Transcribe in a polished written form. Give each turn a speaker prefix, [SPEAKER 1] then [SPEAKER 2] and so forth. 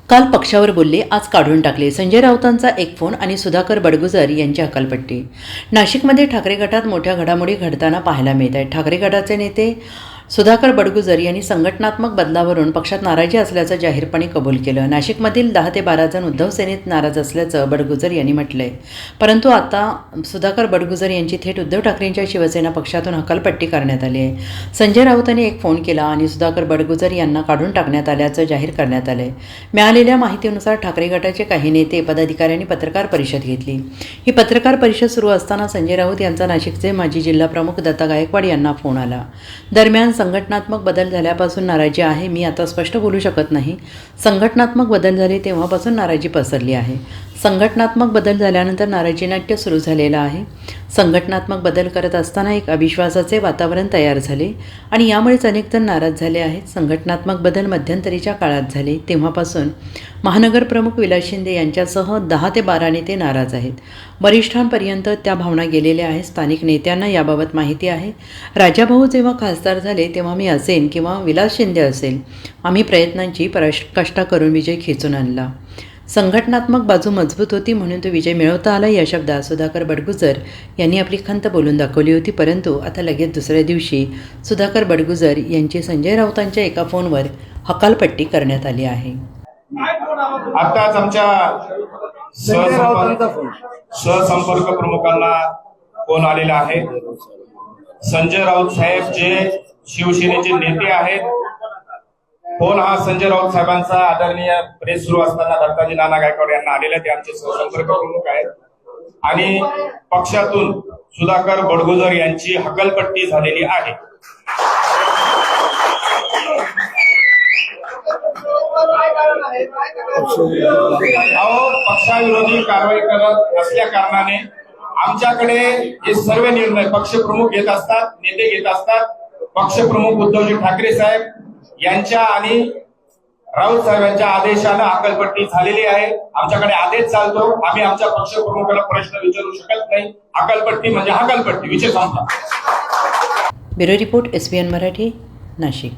[SPEAKER 1] काल पक्षावर बोलले, आज काढून टाकले. संजय राऊतांचा एक फोन आणि सुधाकर बडगुजर यांची हकालपट्टी. नाशिकमध्ये ठाकरे गटात मोठ्या घडामोडी घडताना पाहायला मिळत आहेत. ठाकरे गटाचे नेते सुधाकर बडगुजर यांनी संघटनात्मक बदलावरून पक्षात नाराजी असल्याचं जाहीरपणे कबूल केलं. नाशिकमधील 10 ते 12 जण उद्धव सेनेत नाराज असल्याचं बडगुजर यांनी म्हटलंय. परंतु आता सुधाकर बडगुजर यांची थेट उद्धव ठाकरेंच्या शिवसेना पक्षातून हकालपट्टी करण्यात आली आहे. संजय राऊतांनी एक फोन केला आणि सुधाकर बडगुजर यांना काढून टाकण्यात आल्याचं जाहीर करण्यात आलंय. मिळालेल्या माहितीनुसार ठाकरे गटाचे काही नेते पदाधिकाऱ्यांनी पत्रकार परिषद घेतली. ही पत्रकार परिषद सुरू असताना संजय राऊत यांचा नाशिकचे माजी जिल्हाप्रमुख दत्ता गायकवाड यांना फोन आला. दरम्यान संघटनात्मक बदल झाल्यापासून नाराजी आहे. मी आता स्पष्ट बोलू शकत नाही. संघटनात्मक बदल झाले तेव्हापासून नाराजी पसरली आहे. संघटनात्मक बदल झाल्यानंतर नाराजी नाट्य सुरू झालेलं आहे. संघटनात्मक बदल करत असताना एक अविश्वासाचे वातावरण तयार झाले आणि यामुळेच अनेक जण नाराज झाले आहेत. संघटनात्मक बदल मध्यंतरीच्या काळात झाले तेव्हापासून महानगर प्रमुख विलास शिंदे यांच्यासह 10 ते 12 नेते नाराज आहेत. वरिष्ठांपर्यंत त्या भावना गेलेल्या आहेत. स्थानिक नेत्यांना याबाबत माहिती आहे. राजाभाऊ जेव्हा खासदार झाले तेव्हा मी असेन किंवा विलास शिंदे असेल, आम्ही प्रयत्नांची पराकाष्ठा करून विजय खेचून आणला. संघटनात्मक बाजू मजबूत होती म्हणून तो विजय मिळवता आला. या शब्दात सुधाकर बडगुजर यांनी आपली खंत बोलून दाखवली होती. परंतु आता लगेच दुसऱ्या दिवशी सुधाकर बडगुजर यांची संजय राऊतांच्या एका फोनवर हकालपट्टी करण्यात आली आहे.
[SPEAKER 2] आताच आमच्या सहसंपर्क प्रमुखांना फोन आलेला आहे. संजय राऊत साहेब जे शिवसेनेचे नेते आहेत, फोन हा संजय राऊत साहेबांचा आदरणीय प्रेस सुरू असताना दत्ताजी नाना गायकवाड यांना आलेला. ते आमचे सहसंपर्क प्रमुख आहेत आणि पक्षातून सुधाकर बडगुजर यांची हकालपट्टी झालेली आहे. पक्षाविरोधी कारवाई करत असल्या कारणाने आमच्याकडे हे सर्व निर्णय पक्षप्रमुख घेत असतात, नेते घेत असतात. पक्षप्रमुख उद्धवजी ठाकरे साहेब यांच्या आणि राऊत साहेबांच्या आदेशानं हकालपट्टी झालेली आहे. आमच्याकडे आदेश चालतो. आम्ही आमच्या पक्षप्रमुखाला प्रश्न विचारू शकत नाही. हकालपट्टी म्हणजे हकालपट्टी, विषय संपला.
[SPEAKER 1] Bureau report, SBN Marathi, Nashik.